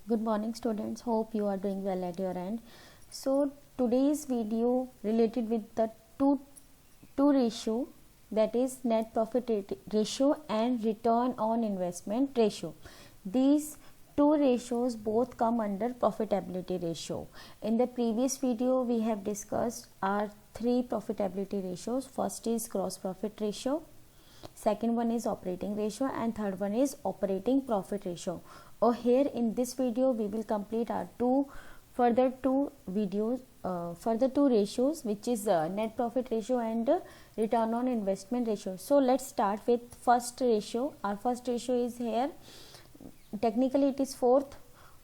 Good morning students, hope you are doing well at your end. So today's video related with the two ratio, that is net profit ratio and return on investment ratio. These two ratios both come under profitability ratio. In the previous video we have discussed our three profitability ratios. First is gross profit ratio, second one is operating ratio, and third one is operating profit ratio. Or here in this video we will complete our further two ratios, which is net profit ratio and return on investment ratio. So let's start with first ratio. Our first ratio is here. Technically it is fourth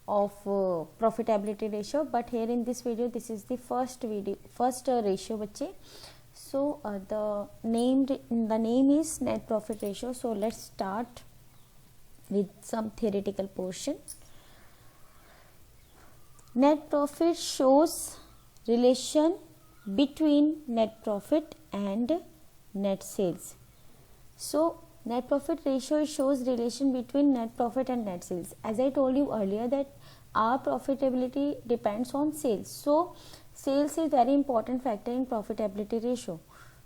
of profitability ratio, but here in this video this is the first ratio बच्चे. So the name is net profit ratio. So let's start with some theoretical portion. Net profit shows relation between net profit and net sales. So net profit ratio shows relation between net profit and net sales. As I told you earlier that our profitability depends on sales. So sales is very important factor in profitability ratio.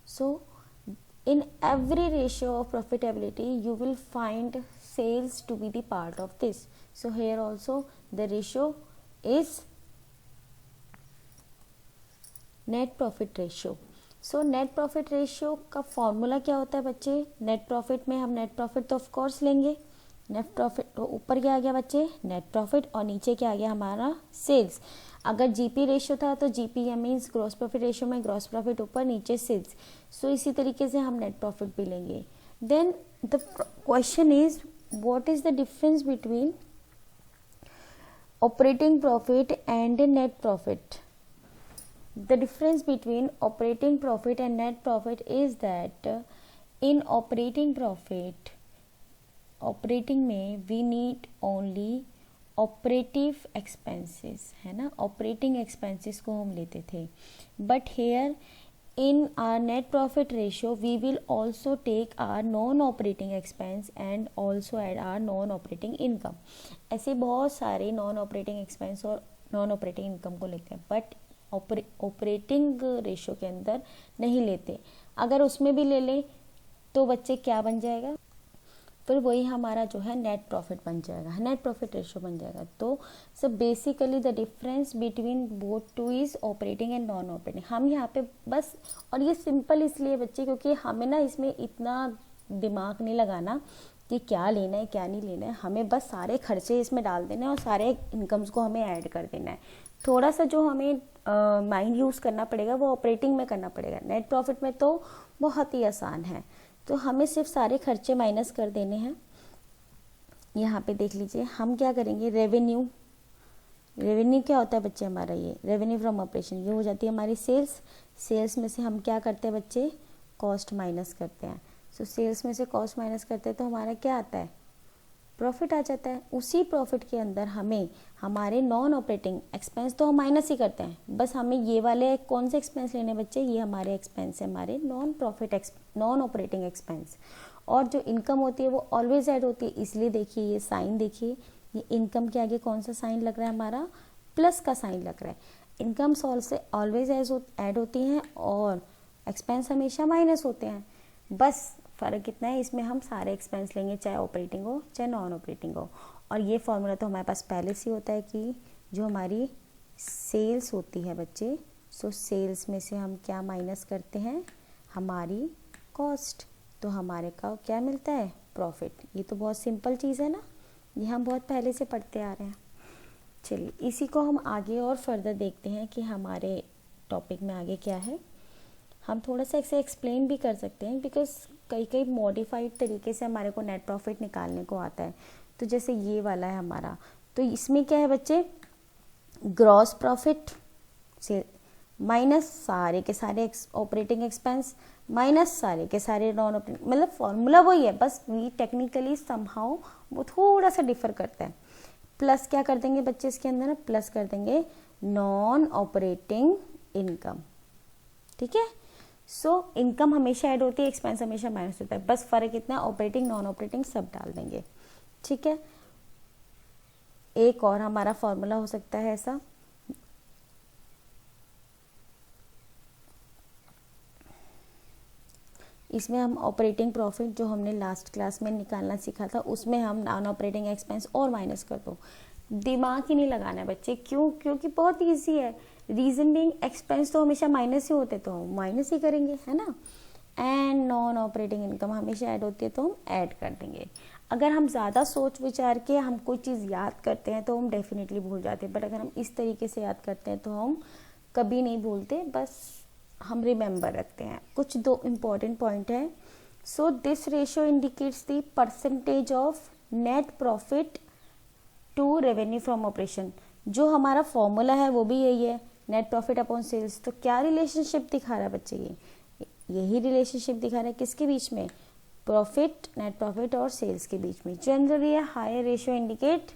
So in every ratio of profitability you will find sales to be the part of this. So here also the ratio is net profit ratio. So net profit ratio का formula क्या होता है बच्चे? Net profit में हम net profit तो of course लेंगे. Net profit तो ऊपर क्या आ गया बच्चे? नेट प्रॉफिट, और नीचे क्या आ गया हमारा? सेल्स. अगर जीपी रेशियो था तो GP means gross profit ratio में ग्रॉस प्रॉफिट ऊपर, नीचे सेल्स. सो इसी तरीके से हम नेट प्रॉफिट भी लेंगे. Then the question is what is the difference between operating profit and net profit? The difference between operating profit and net profit is that in operating profit, operating में we need only operative expenses, है ना? operating expenses को हम लेते थे. But here in our net profit ratio we will also take our non-operating expense and also add our non-operating income. ऐसे बहुत सारे non-operating expense और non-operating income को लेते हैं, but ऑपरेटिंग रेशियो के अंदर नहीं लेते. अगर उसमें भी ले लें तो बच्चे क्या बन जाएगा? फिर वही हमारा जो है नेट प्रॉफिट बन जाएगा, नेट प्रॉफिट रेशियो बन जाएगा. तो सब basically the difference between both two is operating and non operating. हम यहाँ पे बस, और ये सिंपल इसलिए बच्चे क्योंकि हमें ना इसमें इतना दिमाग नहीं लगाना कि क्या लेना है क्या नहीं लेना है. हमें बस सारे खर्चे इसमें डाल देना है और सारे इनकम्स को हमें ऐड कर देना है. थोड़ा सा जो हमें माइंड यूज़ करना पड़ेगा वो ऑपरेटिंग में करना पड़ेगा. नेट प्रॉफिट में तो बहुत ही आसान है. तो हमें सिर्फ सारे खर्चे माइनस कर देने हैं. यहाँ पे देख लीजिए हम क्या करेंगे. रेवेन्यू क्या होता है बच्चे हमारा? ये रेवेन्यू फ्रॉम ऑपरेशन, ये हो जाती है हमारी सेल्स. सेल्स में से हम क्या करते हैं बच्चे? कॉस्ट माइनस करते हैं. सो सेल्स में से कॉस्ट माइनस करते हैं तो हमारा क्या आता है? प्रॉफिट आ जाता है. उसी प्रॉफिट के अंदर हमें हमारे नॉन ऑपरेटिंग एक्सपेंस तो हम माइनस ही करते हैं. बस हमें ये वाले कौन से एक्सपेंस लेने बच्चे? ये हमारे एक्सपेंस है, हमारे नॉन ऑपरेटिंग एक्सपेंस. और जो इनकम होती है वो ऑलवेज ऐड होती है. इसलिए देखिए ये साइन देखिए, ये इनकम के आगे कौन सा साइन लग रहा है? हमारा प्लस का साइन लग रहा है. इनकम ऑलवेज ऐड होती हैं और एक्सपेंस हमेशा माइनस होते हैं. बस फ़र्क कितना है, इसमें हम सारे एक्सपेंस लेंगे, चाहे ऑपरेटिंग हो चाहे नॉन ऑपरेटिंग हो. और ये फॉर्मूला तो हमारे पास पहले से होता है कि जो हमारी सेल्स होती है बच्चे, सो सेल्स में से हम क्या माइनस करते हैं? हमारी कॉस्ट. तो हमारे का क्या मिलता है? प्रॉफिट. ये तो बहुत सिंपल चीज़ है ना, ये हम बहुत पहले से पढ़ते आ रहे हैं. चलिए इसी को हम आगे और फर्दर देखते हैं कि हमारे टॉपिक में आगे क्या है. हम थोड़ा सा इसे एक्सप्लेन भी कर सकते हैं बिकॉज कई मॉडिफाइड तरीके से हमारे को नेट प्रॉफिट निकालने को आता है. तो जैसे ये वाला है हमारा, तो इसमें क्या है बच्चे? ग्रॉस प्रॉफिट से माइनस सारे के सारे ऑपरेटिंग एक्सपेंस माइनस सारे के सारे नॉन ऑपरेटिंग. मतलब फॉर्मूला वही है, बस वी टेक्निकली समहाउ वो थोड़ा सा डिफर करता है. प्लस क्या कर देंगे बच्चे इसके अंदर? प्लस कर देंगे नॉन ऑपरेटिंग इनकम. ठीक है. सो इनकम हमेशा ऐड होती है, एक्सपेंस हमेशा माइनस होता है. बस फर्क इतना, ऑपरेटिंग नॉन ऑपरेटिंग सब डाल देंगे. ठीक है. एक और हमारा फॉर्मूला हो सकता है ऐसा, इसमें हम ऑपरेटिंग प्रॉफिट जो हमने लास्ट क्लास में निकालना सीखा था उसमें हम नॉन ऑपरेटिंग एक्सपेंस और माइनस कर दो। दिमाग ही नहीं लगाना है बच्चे, क्यों? क्योंकि बहुत इजी है। रीजन बीइंग एक्सपेंस तो हमेशा माइनस ही होते तो हम माइनस ही करेंगे, है ना। एंड नॉन ऑपरेटिंग इनकम हमेशा ऐड होती है तो हम ऐड कर देंगे। अगर हम ज़्यादा सोच विचार के हम कोई चीज़ याद करते हैं तो हम डेफिनेटली भूल जाते हैं, बट अगर हम इस तरीके से याद करते हैं तो हम कभी नहीं भूलते, बस हम रिमेंबर रखते हैं। कुछ दो इम्पॉर्टेंट पॉइंट है। So this ratio indicates the percentage of net profit to revenue from operation. जो हमारा फॉर्मूला है वो भी यही है, नेट प्रॉफिट अपॉन सेल्स। तो क्या रिलेशनशिप दिखा रहा है बच्चे? यही रिलेशनशिप दिखा रहा है किसके बीच में? प्रॉफिट, नेट प्रॉफिट और सेल्स के बीच में। Generally higher ratio indicate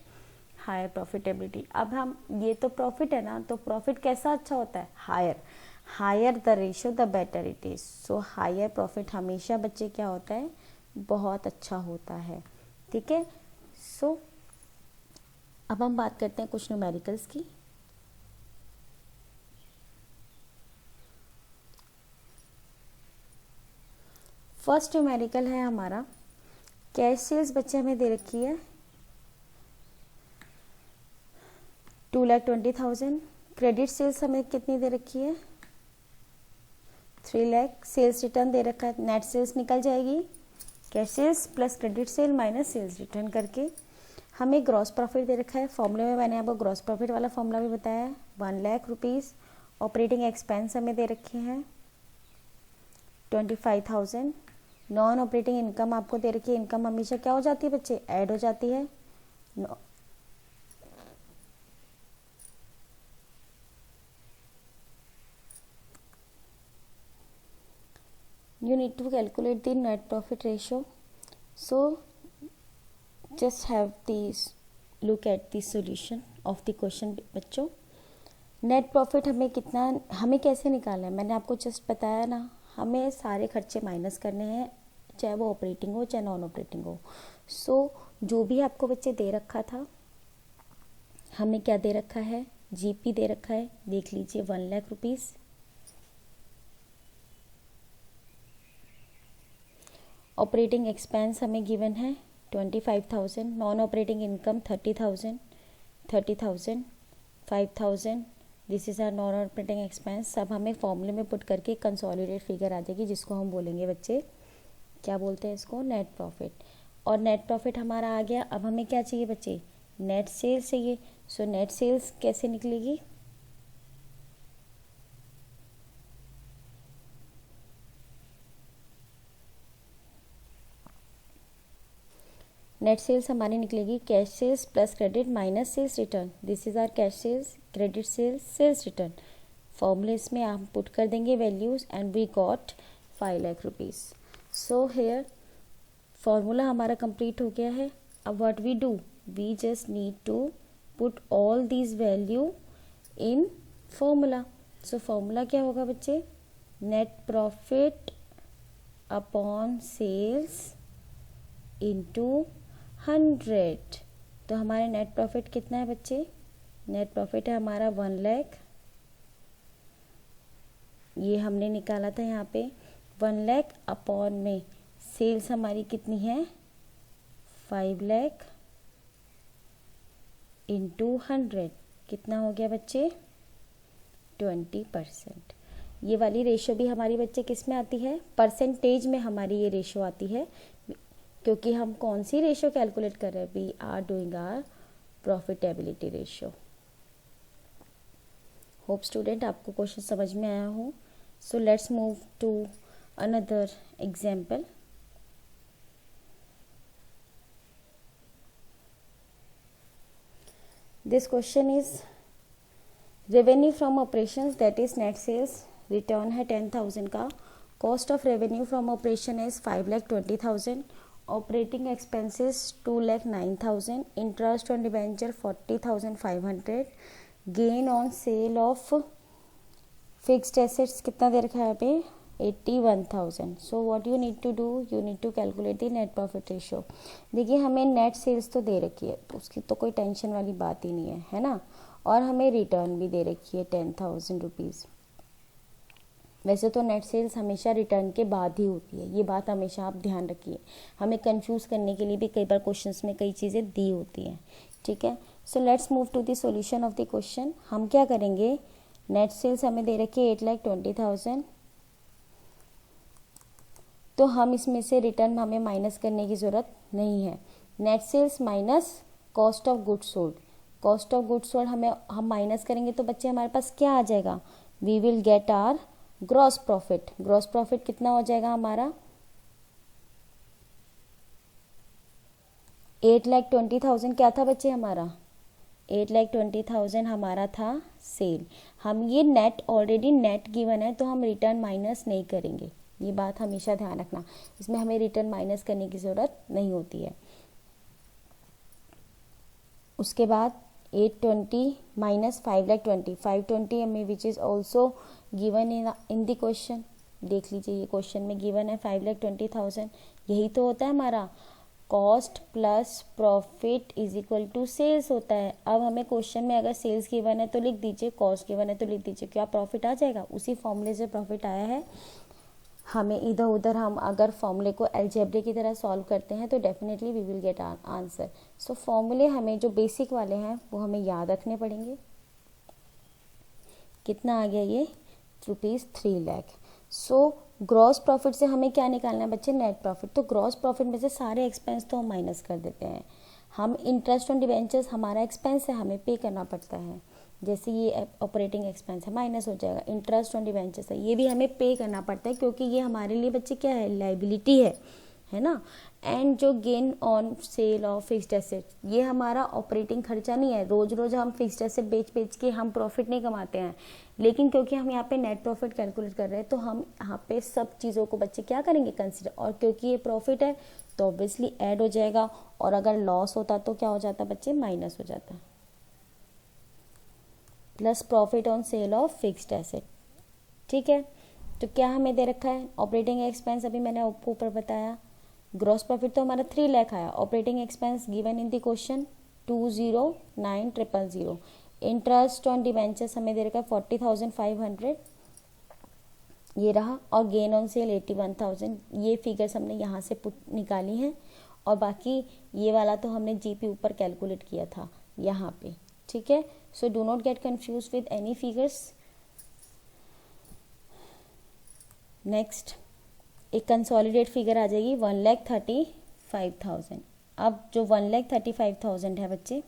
higher profitability. अब हम ये तो प्रॉफिट है ना, तो प्रॉफिट कैसा अच्छा होता है? Higher. Higher the ratio the better it is. So higher profit हमेशा बच्चे क्या होता है? बहुत अच्छा होता है। ठीक है। सो अब हम बात करते हैं कुछ न्यूमेरिकल्स की। फर्स्ट न्यूमेरिकल है हमारा कैश सेल्स। बच्चे हमें दे रखी है 2,20,000। क्रेडिट सेल्स हमें कितनी दे रखी है? 3 लाख। सेल्स रिटर्न दे रखा है, नेट सेल्स निकल जाएगी cash sales plus credit sale minus sales return करके। हमें ग्रॉस प्रॉफिट दे रखा है, फॉर्मूले में मैंने आपको ग्रॉस प्रॉफिट वाला फॉर्मूला भी बताया है, 1 लाख रुपीज़। ऑपरेटिंग एक्सपेंस हमें दे रखे हैं 25,000। नॉन ऑपरेटिंग इनकम आपको दे रखी है। इनकम हमेशा क्या हो जाती है बच्चे? ऐड हो जाती है। You need to calculate the net profit ratio. So just have these look at the solution of the question बच्चों। नेट प्रॉफिट हमें कितना, हमें कैसे निकालना है? मैंने आपको जस्ट बताया ना, हमें सारे खर्चे माइनस करने हैं, चाहे वो ऑपरेटिंग हो चाहे नॉन ऑपरेटिंग हो। सो जो भी आपको बच्चे दे रखा था, हमें क्या दे रखा है? जीपी दे रखा है, देख लीजिए 1 लाख रुपीज़। ऑपरेटिंग एक्सपेंस हमें गिवन है 25,000। Non operating income 30,000, 5,000। This is our non operating expense. सब हमें फॉर्मूले में पुट करके कंसोलिडेट फिगर आ जाएगी, जिसको हम बोलेंगे बच्चे, क्या बोलते हैं इसको? Net profit. और नेट प्रॉफिट हमारा आ गया। अब हमें क्या चाहिए बच्चे? नेट सेल्स चाहिए। सो नेट सेल्स कैसे निकलेगी? नेट सेल्स हमारी निकलेगी cash sales plus credit minus sales return. This is our cash sales, credit sales, sales return. फॉर्मूले इसमें हम पुट कर देंगे values and we got 5 lakh rupees. So here formula हमारा कंप्लीट हो गया है। अब what we do? We just need to put all these value in formula. So formula क्या होगा बच्चे? Net profit upon sales into 100। तो हमारे नेट प्रॉफिट कितना है बच्चे? नेट प्रॉफिट है हमारा 1 लाख। ये हमने निकाला था यहाँ पे 1 लाख अपॉन में सेल्स हमारी कितनी है? 5 लाख इंटू 100। कितना हो गया बच्चे? 20%। ये वाली रेशो भी हमारी बच्चे किस में आती है? परसेंटेज में हमारी ये रेशो आती है, क्योंकि हम कौन सी रेशो कैलकुलेट कर रहे हैं? We are doing our profitability ratio. Hope student आपको क्वेश्चन समझ में आया हो। So let's move to another example. This question is revenue from operations that is net sales. Return है 10,000 का। Cost of revenue from operation is 5,20,000। Operating expenses 2,09,000। Interest on debenture 40,500। Gain on sale of fixed assets कितना दे रखा है यहाँ पे? 81,000. So what you need to do, you need to calculate the net profit ratio. देखिए हमें net sales तो दे रखी है, तो उसकी तो कोई टेंशन वाली बात ही नहीं है ना, और हमें रिटर्न भी दे रखी है 10,000 रुपीज़। वैसे तो नेट सेल्स हमेशा रिटर्न के बाद ही होती है, ये बात हमेशा आप ध्यान रखिए, हमें कंफ्यूज करने के लिए भी कई बार क्वेश्चंस में कई चीज़ें दी होती हैं, ठीक है। So let's move to the solution of the question. हम क्या करेंगे, नेट सेल्स हमें दे रखी है 8,20,000, तो हम इसमें से रिटर्न हमें माइनस करने की ज़रूरत नहीं है। Net sales minus cost of goods sold, cost of goods sold हम माइनस करेंगे तो बच्चे हमारे पास क्या आ जाएगा, we will get our gross profit. Gross profit कितना हो जाएगा हमारा, 8,20,000 क्या था बच्चे हमारा, 8,20,000 हमारा था सेल। हम ये नेट ऑलरेडी नेट गिवन है, तो हम रिटर्न माइनस नहीं करेंगे, ये बात हमेशा ध्यान रखना, इसमें हमें रिटर्न माइनस करने की ज़रूरत नहीं होती है। उसके बाद 820 माइनस 5,20, 520 हमें which is also given in the question. देख लीजिए ये क्वेश्चन में गिवन है 5,20,000, यही तो होता है हमारा cost plus profit is equal to sales होता है। अब हमें क्वेश्चन में अगर सेल्स गिवन है तो लिख दीजिए, कॉस्ट गिवन है तो लिख दीजिए, क्या प्रॉफिट आ जाएगा, उसी फॉर्मूले से प्रॉफिट आया है। हमें इधर उधर हम अगर फॉर्मूले को अलजेब्रे की तरह सॉल्व करते हैं तो definitely we will get answer. So फॉर्मूले हमें जो बेसिक वाले हैं वो हमें याद रखने पड़ेंगे। कितना आ गया ये, ₹3 लाख। सो ग्रॉस प्रॉफिट से हमें क्या निकालना है बच्चे, नेट प्रॉफिट। तो ग्रॉस प्रॉफिट में से सारे एक्सपेंस तो हम माइनस कर देते हैं। हम इंटरेस्ट ऑन डिबेंचर्स हमारा एक्सपेंस है, हमें पे करना पड़ता है, जैसे ये ऑपरेटिंग एक्सपेंस है माइनस हो जाएगा। इंटरेस्ट ऑन डिबेंचर्स है, ये भी हमें पे करना पड़ता है क्योंकि ये हमारे लिए बच्चे क्या है, लाइबिलिटी है ना। एंड जो gain on sale of fixed asset, ये हमारा ऑपरेटिंग खर्चा नहीं है, रोज रोज हम फिक्स्ड एसेट बेच के हम प्रॉफिट नहीं कमाते हैं, लेकिन क्योंकि हम यहाँ पे नेट प्रॉफिट कैलकुलेट कर रहे हैं तो हम यहाँ पे सब चीज़ों को बच्चे क्या करेंगे, कंसिडर। और क्योंकि ये प्रॉफिट है तो ऑब्वियसली ऐड हो जाएगा, और अगर लॉस होता तो क्या हो जाता बच्चे, माइनस हो जाता, plus profit on sale of fixed asset. ठीक है, तो क्या हमें दे रखा है, ऑपरेटिंग एक्सपेंस अभी मैंने आपको ऊपर बताया। ग्रॉस प्रॉफिट तो हमारा 3 लाख आया। Operating expense given in the question 209,000। Interest on debentures हमें दे रखा है 40,500, ये रहा। और गेन ऑन सेल 81,000। ये फिगर्स हमने यहाँ से निकाली हैं, और बाकी ये वाला तो हमने जीपी ऊपर कैलकुलेट किया था यहाँ पे। ठीक है, so do not get confuse with any figures. Next एक कंसोलिडेट फिगर आ जाएगी 1,35,000। अब जो 1,35,000 है बच्चे,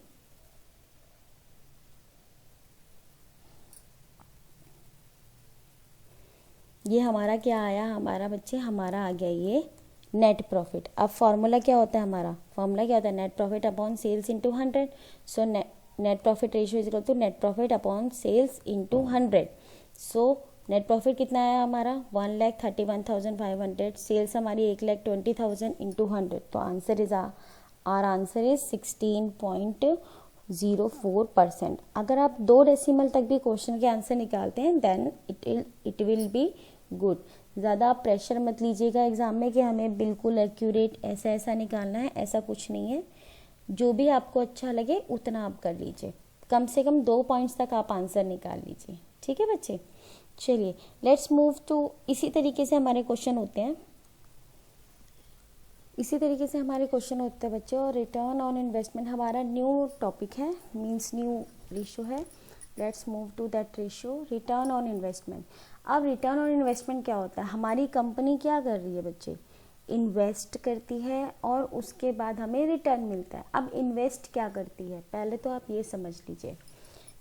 ये हमारा क्या आया, हमारा बच्चे हमारा आ गया ये नेट प्रॉफिट। अब फॉर्मूला क्या होता है हमारा, फॉर्मूला क्या होता है, net profit upon sales into 100। So net profit ratio is equal to net profit upon sales into 100। So net profit कितना आया हमारा 1,31,500, सेल्स हमारी 1,20,000 इंटू 100, तो answer is our answer is 16.04%। अगर आप 2 डेसिमल तक भी क्वेश्चन के आंसर निकालते हैं then it will be good. ज़्यादा आप प्रेशर मत लीजिएगा एग्जाम में कि हमें बिल्कुल एक्यूरेट ऐसा निकालना है, ऐसा कुछ नहीं है। जो भी आपको अच्छा लगे उतना आप कर लीजिए, कम से कम 2 पॉइंट्स तक आप आंसर निकाल लीजिए। ठीक है बच्चे, चलिए लेट्स मूव टू, इसी तरीके से हमारे क्वेश्चन होते हैं, बच्चे। और रिटर्न ऑन इन्वेस्टमेंट हमारा न्यू टॉपिक है, मींस न्यू रेशियो है। Let's move to that ratio, return on investment. अब रिटर्न ऑन इन्वेस्टमेंट क्या होता है, हमारी कंपनी क्या कर रही है बच्चे, इन्वेस्ट करती है और उसके बाद हमें रिटर्न मिलता है। अब इन्वेस्ट क्या करती है, पहले तो आप ये समझ लीजिए।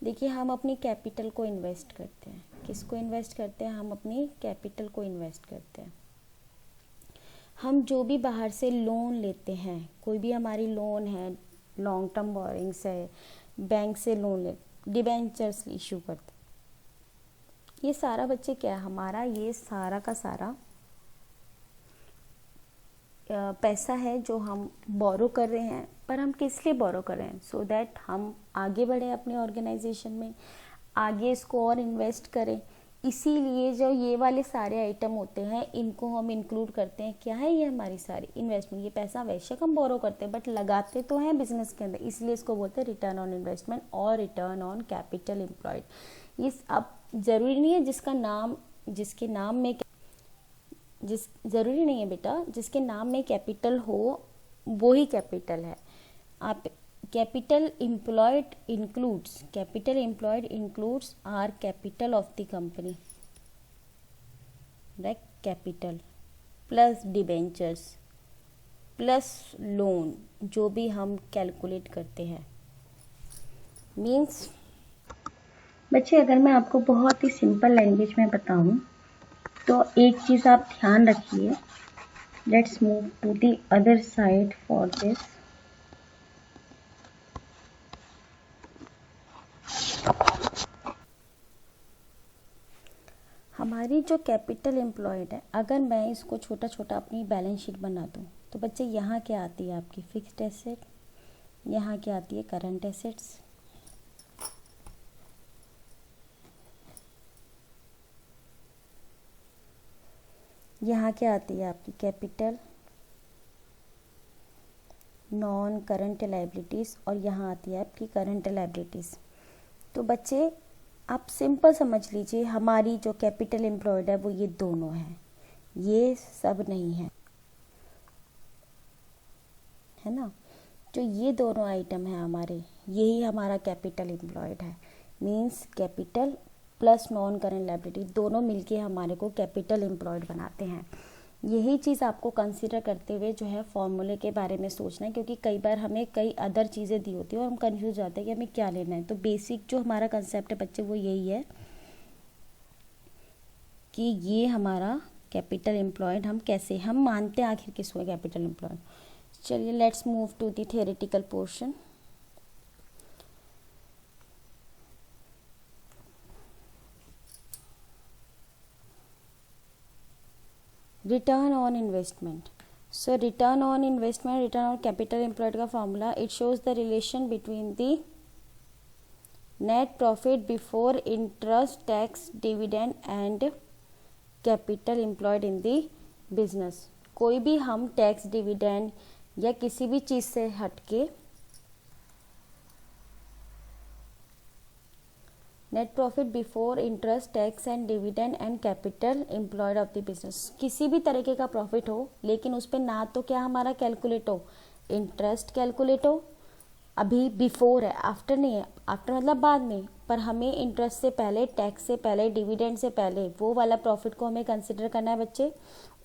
देखिए हम अपनी कैपिटल को इन्वेस्ट करते हैं, किसको इन्वेस्ट करते हैं, हम अपनी कैपिटल को इन्वेस्ट करते हैं। हम जो भी बाहर से लोन लेते हैं, कोई भी हमारी लोन है, लॉन्ग टर्म बोरिंग्स है, बैंक से लोन ले, डिबेंचर्स इशू करते, ये सारा बच्चे क्या है हमारा, ये सारा का सारा पैसा है जो हम बोरो कर रहे हैं। पर हम किस लिए बोरो कर रहे हैं, सो दैट हम आगे बढ़े अपने ऑर्गेनाइजेशन में, आगे इसको और इन्वेस्ट करें। इसीलिए जो ये वाले सारे आइटम होते हैं इनको हम इंक्लूड करते हैं। क्या है ये? हमारी सारी इन्वेस्टमेंट। ये पैसा वैसे हम बोरो करते हैं बट लगाते तो हैं बिजनेस के अंदर, इसलिए इसको बोलते हैं रिटर्न ऑन इन्वेस्टमेंट और रिटर्न ऑन कैपिटल एम्प्लॉयड। ये अब ज़रूरी नहीं है जिसके ज़रूरी नहीं है बेटा जिसके नाम में कैपिटल हो वो ही कैपिटल है। आप capital employed includes are capital of the company, right? Capital plus debentures plus lone जो भी हम कैलकुलेट करते हैं। मीन्स बच्चे अगर मैं आपको बहुत ही सिंपल लैंग्वेज में बताऊं तो एक चीज़ आप ध्यान रखिए। Let's move to the other side for this. हमारी जो कैपिटल एम्प्लॉयड है, अगर मैं इसको छोटा छोटा अपनी बैलेंस शीट बना दूं तो बच्चे यहाँ क्या आती है? आपकी फिक्स्ड एसेट, यहाँ क्या आती है? करंट एसेट्स, यहाँ क्या आती है? आपकी कैपिटल, नॉन करंट लायबिलिटीज़, और यहाँ आती है आपकी करंट लायबिलिटीज़। तो बच्चे आप सिंपल समझ लीजिए हमारी जो कैपिटल एम्प्लॉयड है वो ये दोनों है, ये सब नहीं है, है ना? जो ये दोनों आइटम है हमारे, यही हमारा कैपिटल एम्प्लॉयड है। Means capital plus non current liability दोनों मिलके हमारे को कैपिटल एम्प्लॉयड बनाते हैं। यही चीज़ आपको कंसीडर करते हुए जो है फॉर्मूले के बारे में सोचना है, क्योंकि कई बार हमें कई अदर चीज़ें दी होती है और हम कंफ्यूज जाते हैं कि हमें क्या लेना है। तो बेसिक जो हमारा कंसेप्ट है बच्चे वो यही है कि ये हमारा कैपिटल एम्प्लॉयड हम मानते हैं आखिर किसको है कैपिटल एम्प्लॉयड। चलिए let's move to the theoretical portion. Return on investment. So return on investment, return on capital employed का formula, it shows the relation between the net profit before interest, tax, dividend and capital employed in the business. कोई भी हम tax, dividend या किसी भी चीज़ से हटके net profit before interest, tax and dividend and capital employed of the business, किसी भी तरीके का प्रॉफिट हो लेकिन उस पर ना तो क्या हमारा कैलकुलेट हो इंटरेस्ट कैलकुलेट हो, अभी बिफोर है, आफ्टर नहीं है, आफ्टर मतलब बाद में, पर हमें इंटरेस्ट से पहले, टैक्स से पहले, डिविडेंड से पहले वो वाला प्रॉफिट को हमें कंसिडर करना है बच्चे।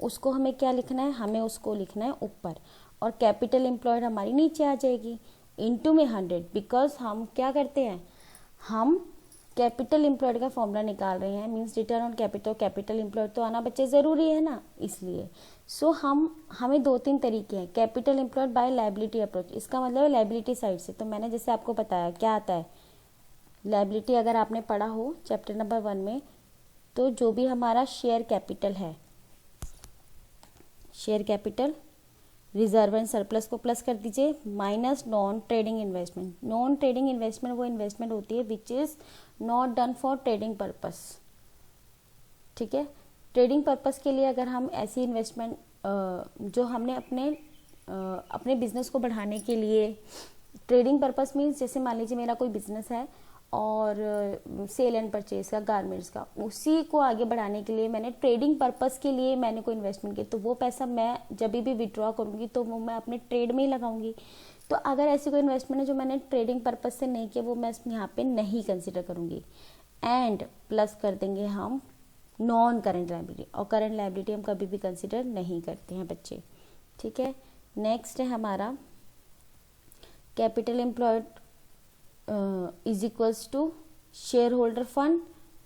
उसको हमें क्या लिखना है? हमें उसको लिखना है ऊपर, और कैपिटल एम्प्लॉयड हमारी नीचे आ जाएगी इनटू में 100, बिकॉज हम क्या करते हैं, हम कैपिटल एम्प्लॉयड का फॉर्मूला निकाल रहे हैं। Means return on capital employed तो आना बच्चे ज़रूरी है ना, इसलिए सो हमें 2-3 तरीके हैं। Capital employed by liability approach, इसका मतलब है लायबिलिटी साइड से। तो मैंने जैसे आपको बताया क्या आता है लायबिलिटी, अगर आपने पढ़ा हो चैप्टर नंबर 1 में, तो जो भी हमारा शेयर कैपिटल है, share capital, reserve and surplus को प्लस कर दीजिए, minus non trading investment. Non trading investment वो इन्वेस्टमेंट होती है which is not done for trading purpose, ठीक है? ट्रेडिंग पर्पस के लिए अगर हम ऐसी इन्वेस्टमेंट जो हमने अपने बिजनेस को बढ़ाने के लिए, ट्रेडिंग पर्पस मीन्स जैसे मान लीजिए मेरा कोई बिजनेस है और सेल एंड परचेज का, गारमेंट्स का, उसी को आगे बढ़ाने के लिए मैंने ट्रेडिंग पर्पस के लिए मैंने कोई इन्वेस्टमेंट की, तो वो पैसा मैं जब भी विड्रॉ करूँगी तो वो मैं अपने ट्रेड में ही लगाऊंगी। तो अगर ऐसी कोई इन्वेस्टमेंट है जो मैंने ट्रेडिंग पर्पस से नहीं किया, वो मैं यहाँ पे नहीं कंसिडर करूँगी। एंड प्लस कर देंगे हम नॉन करंट लायबिलिटी, और करंट लायबिलिटी हम कभी भी कंसिडर नहीं करते हैं बच्चे, ठीक है? नेक्स्ट है हमारा capital employed is equals to share holder fund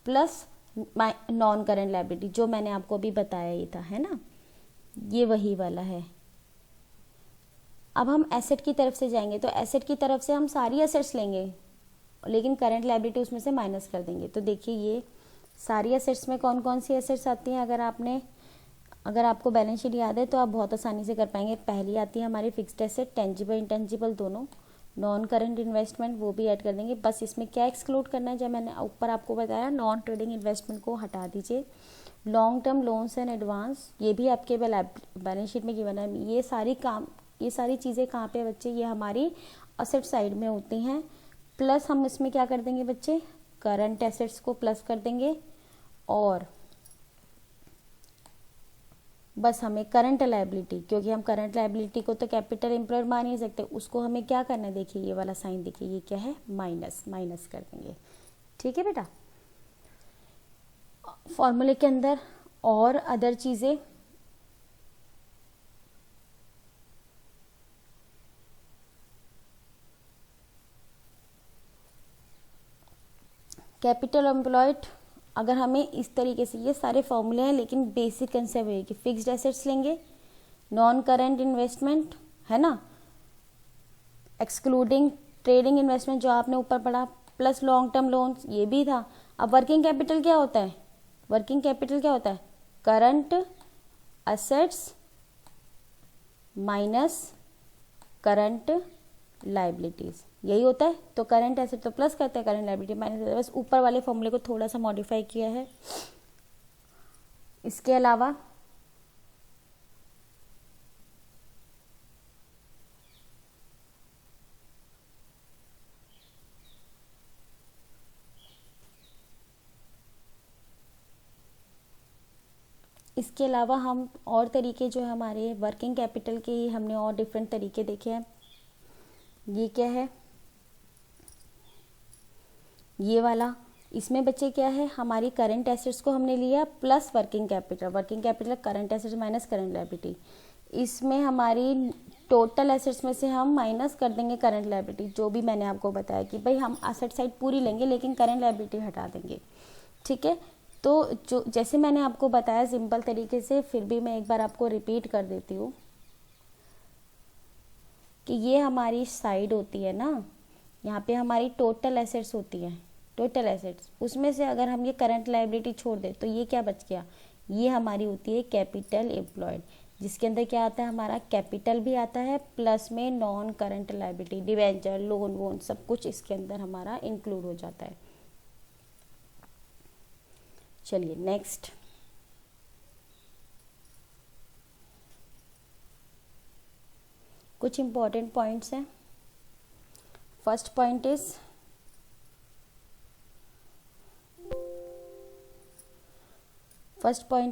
plus non current liability, जो मैंने आपको अभी बताया ही था, है ना? ये वही वाला है। अब हम एसेट की तरफ से जाएंगे, तो एसेट की तरफ से हम सारी एसेट्स लेंगे लेकिन करंट लायबिलिटी उसमें से माइनस कर देंगे। तो देखिए ये सारी एसेट्स में कौन कौन सी एसेट्स आती हैं, अगर आपको बैलेंस शीट याद है तो आप बहुत आसानी से कर पाएंगे। पहली आती है हमारी फिक्स्ड एसेट, टेंजिबल इंटेंजिबल दोनों। नॉन करंट इन्वेस्टमेंट वो भी ऐड कर देंगे। बस इसमें क्या एक्सक्लूड करना है, जब मैंने ऊपर आपको बताया नॉन ट्रेडिंग इन्वेस्टमेंट को हटा दीजिए। Long term loans and advance ये भी आपके बैलेंस शीट में गिवन है। ये सारी चीज़ें कहाँ पे बच्चे, ये हमारी असेट साइड में होती हैं। प्लस हम इसमें क्या कर देंगे बच्चे, करंट एसेट्स को प्लस कर देंगे, और बस हमें करंट लायबिलिटी, क्योंकि हम करंट लायबिलिटी को तो कैपिटल एम्प्लॉयड मान नहीं सकते, उसको हमें क्या करना है, देखिए ये वाला साइन देखिए, ये क्या है, माइनस, माइनस कर देंगे। ठीक है बेटा, फॉर्मूले के अंदर और अदर चीज़ें, कैपिटल एम्प्लॉयड, अगर हमें इस तरीके से, ये सारे फॉर्मूले हैं लेकिन बेसिक कंसेप्ट है कि फिक्स्ड एसेट्स लेंगे, नॉन करंट इन्वेस्टमेंट है ना, एक्सक्लूडिंग ट्रेडिंग इन्वेस्टमेंट जो आपने ऊपर पढ़ा, प्लस लॉन्ग टर्म लोन्स ये भी था। अब वर्किंग कैपिटल क्या होता है, वर्किंग कैपिटल क्या होता है, current assets minus current liabilities, यही होता है। तो करंट एसेट तो प्लस करते हैं, करंट लाइबिलिटी माइनस, बस ऊपर वाले फॉर्मूले को थोड़ा सा मॉडिफाई किया है। इसके अलावा हम और तरीके जो है हमारे वर्किंग कैपिटल के ही हमने और डिफरेंट तरीके देखे हैं। ये क्या है, ये वाला, इसमें बच्चे क्या है, हमारी करंट एसेट्स को हमने लिया plus working capital current assets minus current liability. इसमें हमारी टोटल एसेट्स में से हम माइनस कर देंगे करंट लायबिलिटी, जो भी मैंने आपको बताया कि भाई हम एसेट साइड पूरी लेंगे लेकिन करंट लायबिलिटी हटा देंगे। ठीक है, तो जो जैसे मैंने आपको बताया सिंपल तरीके से, फिर भी मैं एक बार आपको रिपीट कर देती हूँ कि ये हमारी साइड होती है ना, यहाँ पे हमारी टोटल एसेट्स होती है, टोटल एसेट्स, उसमें से अगर हम ये करंट लायबिलिटी छोड़ दें तो ये क्या बच गया, ये हमारी होती है कैपिटल एम्प्लॉयड, जिसके अंदर क्या आता है, हमारा कैपिटल भी आता है प्लस में non current liability, debenture, loan वोन सब कुछ इसके अंदर हमारा इंक्लूड हो जाता है। चलिए नेक्स्ट, कुछ इंपॉर्टेंट पॉइंट्स हैं। First point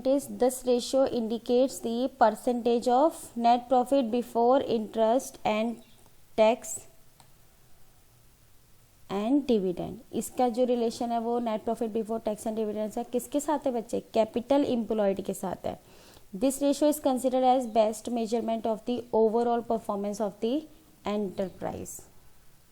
is this ratio indicates the percentage of net profit before interest and tax and dividend. इसका जो रिलेशन है वो net profit before tax and dividend है, किसके साथ है बच्चे, कैपिटल एम्प्लॉयड के साथ है। This ratio is considered as best measurement of the overall performance of the enterprise.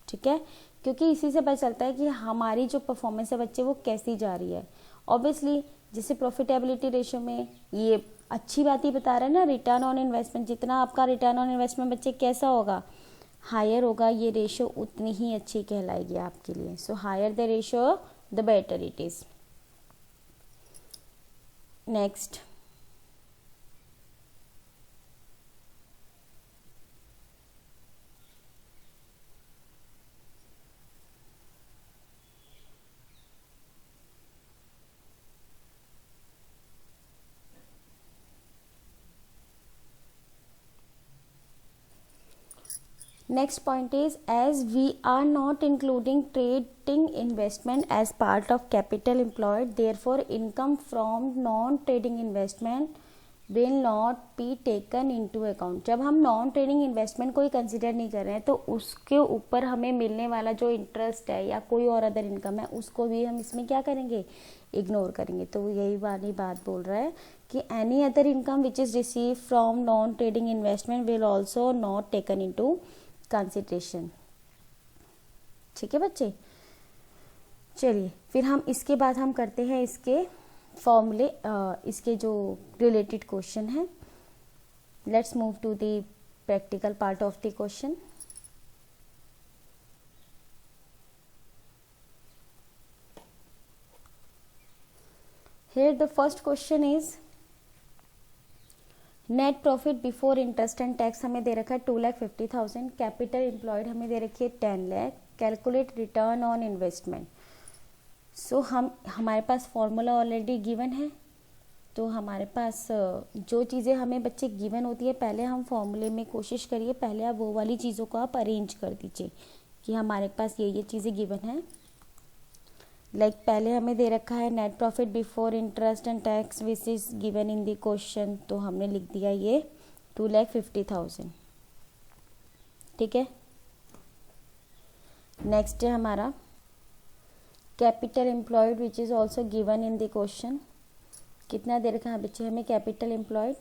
ठीक है, क्योंकि इसी से पता चलता है कि हमारी जो परफॉर्मेंस है बच्चे वो कैसी जा रही है। ऑब्वियसली जैसे प्रॉफिटेबिलिटी रेशियो में ये अच्छी बात ही बता रहा है ना, रिटर्न ऑन इन्वेस्टमेंट, जितना आपका रिटर्न ऑन इन्वेस्टमेंट बच्चे कैसा होगा, हायर होगा, ये रेशियो उतनी ही अच्छी कहलाएगी आपके लिए। So higher the ratio the better it is. Next, next point is, as we are not including trading investment as part of capital employed, therefore income from non trading investment will not be taken into account। जब हम non trading investment को ही consider नहीं कर रहे हैं तो उसके ऊपर हमें मिलने वाला जो इंटरेस्ट है या कोई और अदर इनकम है उसको भी हम इसमें क्या करेंगे, इग्नोर करेंगे। तो यही वाली बात बोल रहा है कि any other income which is receive from non trading investment will also not taken into consideration. ठीक है बच्चे, चलिए फिर हम इसके बाद हम करते हैं इसके फॉर्मूले, इसके जो रिलेटेड क्वेश्चन है। Let's move to the practical part of the question. Here the first question is, net profit before interest and tax हमें दे रखा है 2,50,000, कैपिटल एम्प्लॉयड हमें दे रखी है 10 lakh, calculate return on investment. So हमारे पास फॉर्मूला ऑलरेडी गिवन है, तो हमारे पास जो चीज़ें हमें बच्चे गिवन होती है पहले हम फॉर्मूले में कोशिश करिए, पहले आप वो वाली चीज़ों को आप अरेंज कर दीजिए कि हमारे पास ये चीज़ें गिवन है। लाइक पहले हमें दे रखा है net profit before interest and tax which is given in the question, तो हमने लिख दिया ये 2,50,000। ठीक है, नेक्स्ट है हमारा capital employed which is also given in the question. कितना दे रखा है बच्चे हमें capital employed?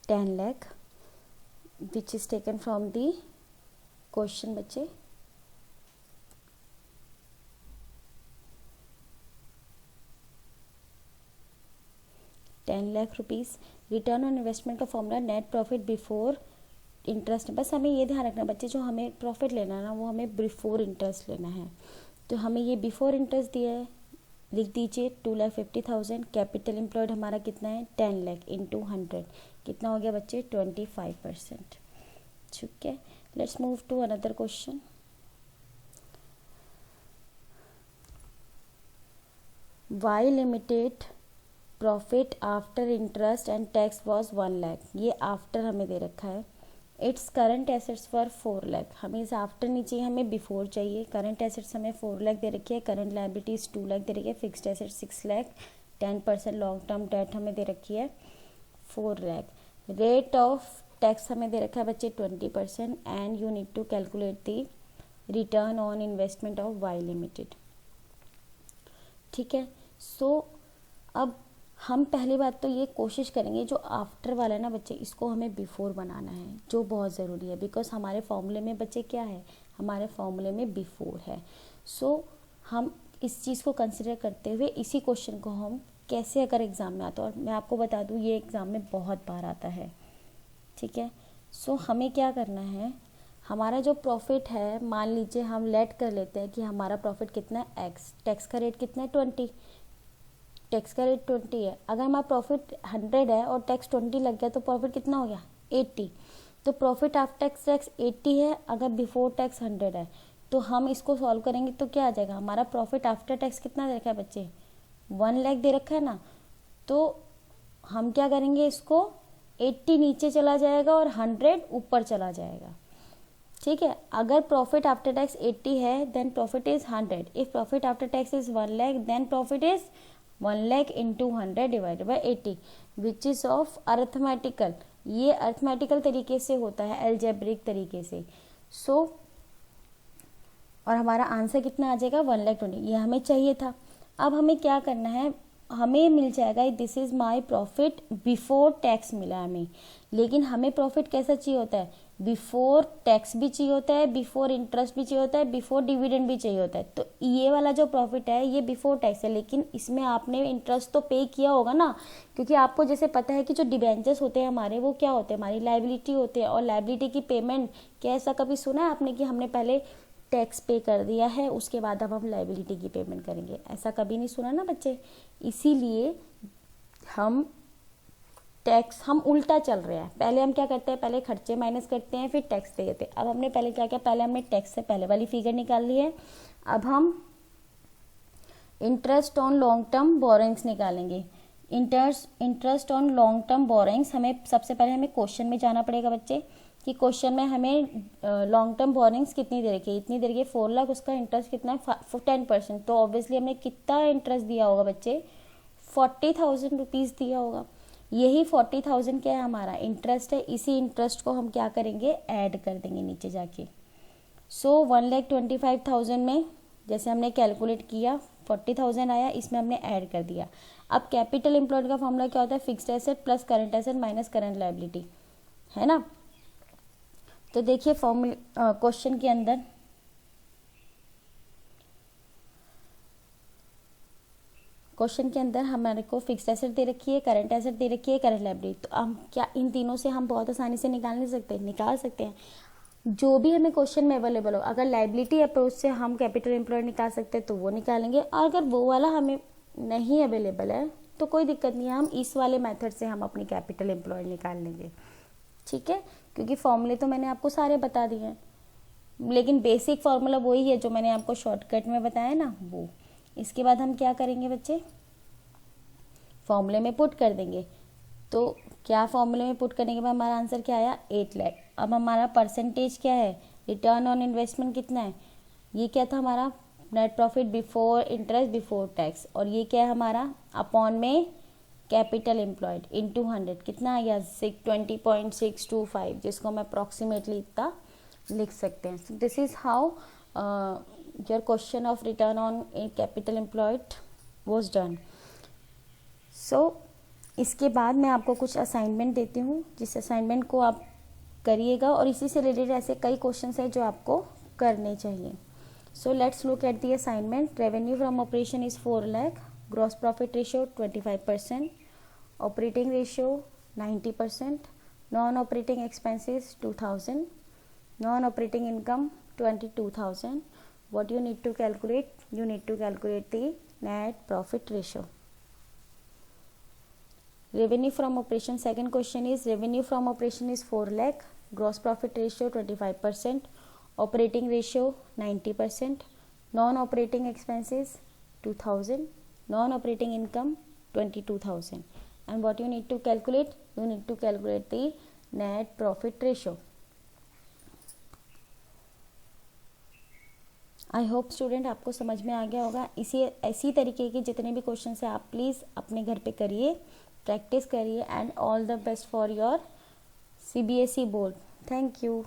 10 lakh which is taken from the question बच्चे। ₹10 लाख। रिटर्न ऑन इन्वेस्टमेंट का formula net profit before interest. बस हमें ये ध्यान रखना बच्चे, जो हमें प्रॉफिट लेना है ना वो हमें बिफोर इंटरेस्ट लेना है, तो हमें ये बिफोर इंटरेस्ट दिया है, लिख दीजिए 2,50,000। कैपिटल एम्प्लॉयड हमारा कितना है 10 लाख इंटू 100, कितना हो गया बच्चे 25%। ठीक है, let's move to another question. Y limited profit after interest and tax was 1 lakh. ये आफ्टर हमें दे रखा है। Its current assets for 4 lakh. हमें इस आफ्टर नहीं चाहिए, हमें बिफोर चाहिए। करंट एसेट्स हमें 4 लाख दे रखी है, करंट लायबिलिटीज 2 लाख दे रखी है, fixed assets 6 lakh, 10% long term debt हमें दे रखी है 4 लाख। रेट ऑफ टैक्स हमें दे रखा है बच्चे 20%, and you need to calculate the return on investment of Y limited. ठीक है, सो अब हम पहली बात तो ये कोशिश करेंगे जो आफ्टर वाला है ना बच्चे, इसको हमें बिफोर बनाना है, जो बहुत ज़रूरी है, बिकॉज हमारे फॉर्मूले में बच्चे क्या है, हमारे फॉर्मूले में बिफोर है। सो हम इस चीज़ को कंसिडर करते हुए इसी क्वेश्चन को हम कैसे अगर एग्ज़ाम में आता है, और मैं आपको बता दूँ ये एग्ज़ाम में बहुत बार आता है। ठीक है, सो हमें क्या करना है, हमारा जो प्रॉफिट है मान लीजिए हम लेट कर लेते हैं कि हमारा प्रॉफिट कितना है एक्स, टैक्स का रेट कितना है 20, टैक्स का रेट 20 है। अगर हमारा प्रॉफिट 100 है और टैक्स 20 लग गया तो प्रॉफिट कितना हो गया 80। तो प्रॉफिट आफ्टर टैक्स 80 है, अगर बिफोर टैक्स 100 है, तो हम इसको सॉल्व करेंगे तो क्या आ जाएगा, हमारा प्रॉफिट आफ्टर टैक्स कितना दे रखा है बच्चे 1 लाख दे रखा है ना, तो हम क्या करेंगे, इसको 80 नीचे चला जाएगा और 100 ऊपर चला जाएगा। ठीक है, अगर प्रॉफिट आफ्टर टैक्स 80 है then profit is 100। If profit after tax is 1 lakh then profit is 1 lakh into 100 divided by 80 which is of arithmetical. ये अर्थमेटिकल तरीके से होता है, एल्जेब्रिक तरीके से। सो और हमारा आंसर कितना आ जाएगा 1,20,000, ये हमें चाहिए था। अब हमें क्या करना है, हमें मिल जाएगा this is my profit before tax मिला हमें, लेकिन हमें प्रॉफिट कैसा चाहिए होता है, बिफोर टैक्स भी चाहिए होता है, बिफोर इंटरेस्ट भी चाहिए होता है, बिफोर डिविडेंड भी चाहिए होता है। तो ये वाला जो प्रॉफिट है ये बिफोर टैक्स है, लेकिन इसमें आपने इंटरेस्ट तो पे किया होगा ना, क्योंकि आपको जैसे पता है कि जो डिबेंचर्स होते हैं हमारे वो क्या होते हैं, हमारी लायबिलिटी होते हैं, और लायबिलिटी की पेमेंट, क्या ऐसा कभी सुना है आपने कि हमने पहले टैक्स पे कर दिया है उसके बाद अब हम लायबिलिटी की पेमेंट करेंगे, ऐसा कभी नहीं सुना ना बच्चे। इसीलिए हम टैक्स हम उल्टा चल रहे हैं, पहले हम क्या करते हैं, पहले खर्चे माइनस करते हैं फिर टैक्स दे देते हैं। अब हमने पहले क्या किया, पहले हमने टैक्स से पहले वाली फिगर निकाल ली है, अब हम interest on long term borrowings निकालेंगे। Interest on long term borrowings, हमें सबसे पहले हमें क्वेश्चन में जाना पड़ेगा बच्चे कि क्वेश्चन में हमें लॉन्ग टर्म बोरोइंग्स कितनी दे रखी है, इतनी दे रखी है 4 लाख, उसका इंटरेस्ट कितना है 10%। तो ऑब्वियसली हमने कितना इंटरेस्ट दिया होगा बच्चे 40,000 रुपीज़ दिया होगा। यही 40,000 क्या है, हमारा इंटरेस्ट है। इसी इंटरेस्ट को हम क्या करेंगे, ऐड कर देंगे नीचे जाके। सो 1,25,000 में जैसे हमने कैलकुलेट किया 40,000 आया, इसमें हमने ऐड कर दिया। अब कैपिटल एम्प्लॉयड का फॉर्मूला क्या होता है, fixed asset plus current asset minus current liability, है ना। तो देखिए फॉर्मूला क्वेश्चन के अंदर हमारे को फिक्स्ड एसेट दे रखी है, करंट एसेट दे रखी है, करंट लायबिलिटी। तो हम क्या इन तीनों से हम बहुत आसानी से निकाल नहीं सकते, निकाल सकते हैं। जो भी हमें क्वेश्चन में अवेलेबल हो, अगर लाइबिलिटी अप्रोच से हम कैपिटल एम्प्लॉयड निकाल सकते हैं तो वो निकालेंगे, और अगर वो वाला हमें नहीं अवेलेबल है तो कोई दिक्कत नहीं है, हम इस वाले मेथड से हम अपनी कैपिटल एम्प्लॉयड निकाल लेंगे। ठीक है, क्योंकि फॉर्मूले तो मैंने आपको सारे बता दिए हैं, लेकिन बेसिक फार्मूला वही है जो मैंने आपको शॉर्टकट में बताया ना वो। इसके बाद हम क्या करेंगे बच्चे, फॉर्मूले में पुट कर देंगे। तो क्या फॉर्मूले में पुट करने के बाद हमारा आंसर क्या आया, 8 लाख। अब हमारा परसेंटेज क्या है, रिटर्न ऑन इन्वेस्टमेंट कितना है, ये क्या था हमारा, net profit before interest before tax, और ये क्या है हमारा अपॉन में कैपिटल एम्प्लॉयड इनटू 100 कितना आ गया 20.625, जिसको हम अप्रॉक्सीमेटली इतना लिख सकते हैं। This is how your question of return on capital employed was done. So इसके बाद मैं आपको कुछ असाइनमेंट देती हूँ, जिस असाइनमेंट को आप करिएगा, और इसी से रिलेटेड ऐसे कई क्वेश्चंस हैं जो आपको करने चाहिए। So let's look at the assignment. Revenue from operation is 4 lakh, gross profit ratio 25%, operating ratio 90%, non operating expenses 2000, non operating income 22,000. What you need to calculate? You need to calculate the net profit ratio. Revenue from operation, second question is revenue from operation is 4 lakh, gross profit ratio 25%, operating ratio 90%, non-operating expenses 2000, non-operating income 22,000. And what you need to calculate? You need to calculate the net profit ratio. I hope student आपको समझ में आ गया होगा। ऐसी तरीके के जितने भी क्वेश्चन है आप प्लीज़ अपने घर पे करिए, प्रैक्टिस करिए, and all the best for your CBSE board. Thank you.